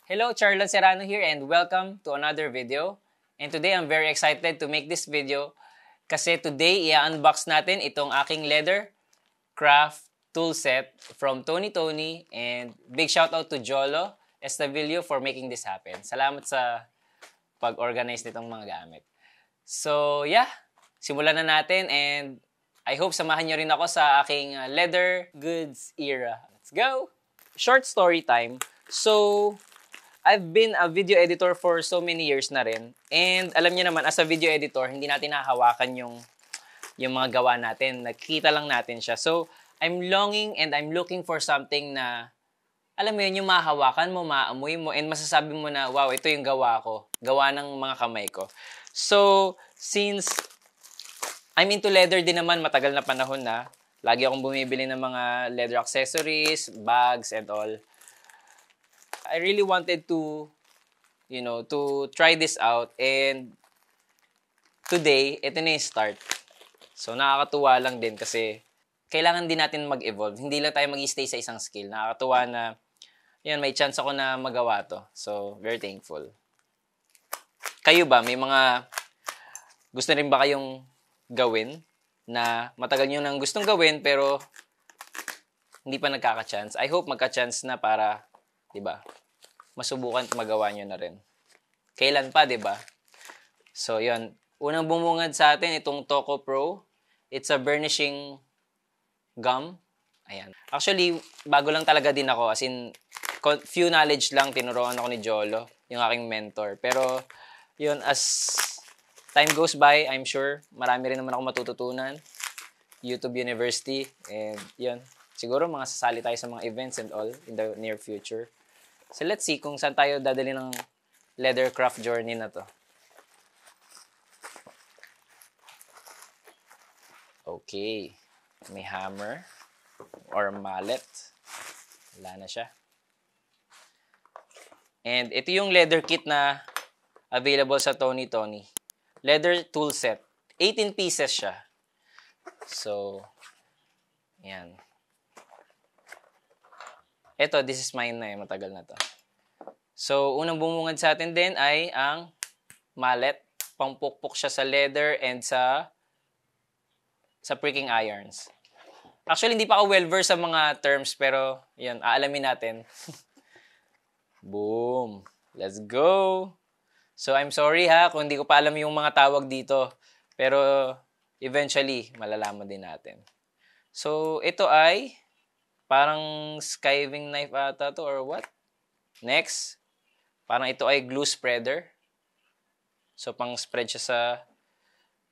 Hello, Charlotte Serrano here and welcome to another video. And today I'm very excited to make this video kasi today i-unbox natin itong aking leather craft tool set from Tony Tony, and big shout out to Jolo Estavillo for making this happen. Salamat sa pag-organize nitong mga gamit. So yeah, simulan na natin and I hope samahan nyo rin ako sa aking leather goods era. Let's go! Short story time. So, I've been a video editor for so many years na rin. And alam niyo naman, as a video editor, hindi natin nahawakan yung mga gawa natin. Nakikita lang natin siya. So, I'm longing and I'm looking for something na, alam mo yun, yung mahawakan mo, maamoy mo, and masasabi mo na, wow, ito yung gawa ko. Gawa ng mga kamay ko. So, since I'm into leather din naman, matagal na panahon na, lagi akong bumibili ng mga leather accessories, bags, and all. I really wanted to, to try this out, and today, ito na yung start. So, nakakatuwa lang din kasi kailangan din natin mag-evolve. Hindi lang tayo mag-stay sa isang skill. Nakakatuwa na, yan, may chance ako na magawa to. So, very thankful. Kayo ba, may mga gusto rin ba kayong gawin na matagal nyo nang gustong gawin pero hindi pa nagkaka-chance? I hope magka-chance na para, di ba, masubukan at magawa nyo na rin. Kailan pa, di ba? So, yun. Unang bumungad sa atin, itong Toco Pro. It's a burnishing gum. Ayan. Actually, bago lang talaga din ako. As in, few knowledge lang, tinuruan ako ni Jolo, yung aking mentor. Pero, yun, as time goes by, I'm sure, marami rin naman ako matututunan. YouTube University. And, yun. Siguro, mga sasali tayo sa mga events and all in the near future. So, let's see kung saan tayo dadali ng leather craft journey na to. Okay. May hammer or mallet. Wala na siya. And ito yung leather kit na available sa Tony Tony. Leather tool set. 18 pieces siya. So, yan. Ito, this is mine na matagal na to. So, unang bumungad sa atin din ay ang mallet. Pangpukpok siya sa leather and sa pricking irons. Actually, hindi pa ako well-versed sa mga terms, pero yan, aalamin natin. Boom! Let's go! So, I'm sorry ha, kung hindi ko pa alam yung mga tawag dito. Pero, eventually, malalaman din natin. So, ito ay parang skiving knife ata to or what? Next, parang ito ay glue spreader. So, pang spread siya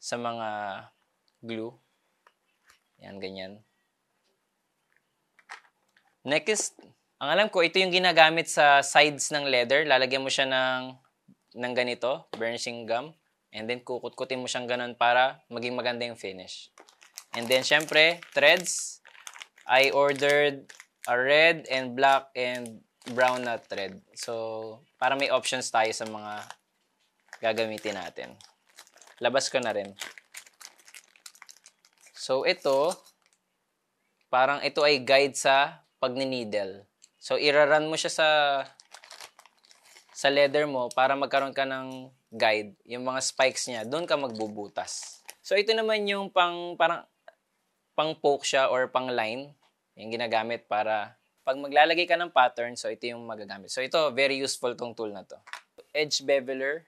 sa mga glue. Yan, ganyan. Next, ang alam ko, ito yung ginagamit sa sides ng leather. Lalagyan mo siya ng ganito, burnishing gum. And then, kukut-kutin mo siyang ganun para maging maganda yung finish. And then, syempre, threads. I ordered a red and black and brown na thread. So, para may options tayo sa mga gagamitin natin. Labas ko na rin. So, ito, parang ito ay guide sa pagni-needle. So, iraran mo siya sa leather mo para magkaroon ka ng guide. Yung mga spikes niya, doon ka magbubutas. So, ito naman yung parang pang poke siya or pang line, yung ginagamit para pag maglalagay ka ng pattern, so ito yung magagamit. So ito, very useful tong tool na to. Edge beveler.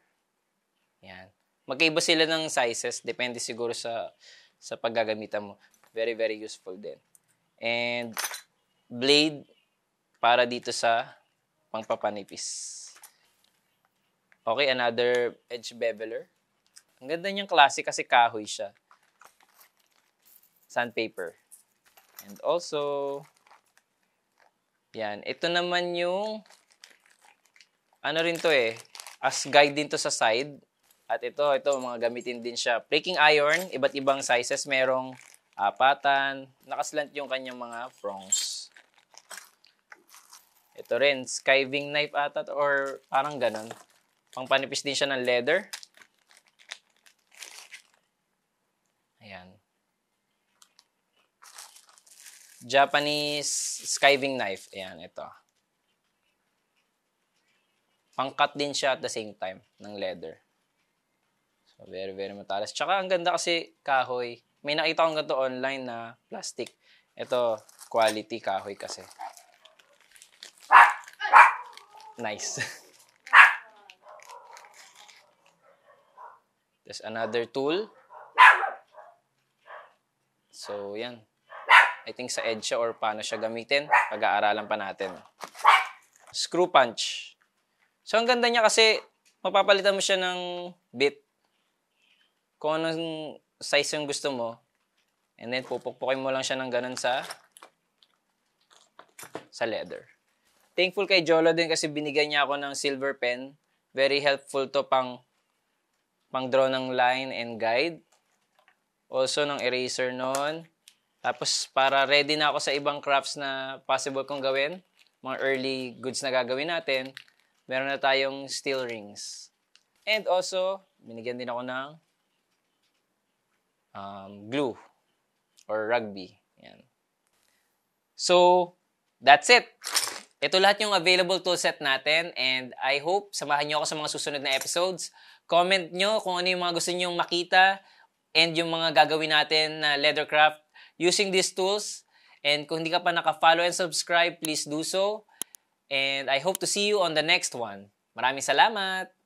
Yan. Magkaiba sila ng sizes, depende siguro sa paggagamitan mo. Very, very useful din. And blade para dito sa pangpapanipis. Okay, another edge beveler. Ang ganda niyang klase kasi kahoy siya. Sandpaper. And also, yan. Ito naman yung, ano rin to as guide din to sa side. At ito, mga gamitin din siya. Breaking iron, iba't ibang sizes. Merong apatan. Nakaslant yung kanyang mga prongs. Ito rin, skiving knife ata or parang ganun. Pangpanipis din siya ng leather. Ayan. Japanese skiving knife. Ayan, ito. pang-cut din siya at the same time ng leather. So, very, very matalas. Tsaka, ang ganda kasi kahoy. May nakita akong ganito online na plastic. Ito, quality kahoy kasi. Nice. There's another tool. So, yan. I think sa edge siya or paano siya gamitin. Pag-aaralan pa natin. Screw punch. So, ang ganda niya kasi mapapalitan mo siya ng bit. Kung anong size yung gusto mo. And then, pupukpukin mo lang siya ng ganun sa leather. Thankful kay Jolo din kasi binigyan niya ako ng silver pen. Very helpful to pang draw ng line and guide. Also, ng eraser noon. Tapos, para ready na ako sa ibang crafts na possible kong gawin. Mga early goods na gagawin natin. Meron na tayong steel rings. And also, binigyan din ako ng glue or rugby. Yan. So, that's it. Ito lahat yung available toolset natin and I hope samahan nyo ako sa mga susunod na episodes. Comment nyo kung ano yung mga gusto nyo makita and yung mga gagawin natin na leathercraft using these tools. And kung hindi ka pa naka-follow and subscribe, please do so. And I hope to see you on the next one. Maraming salamat!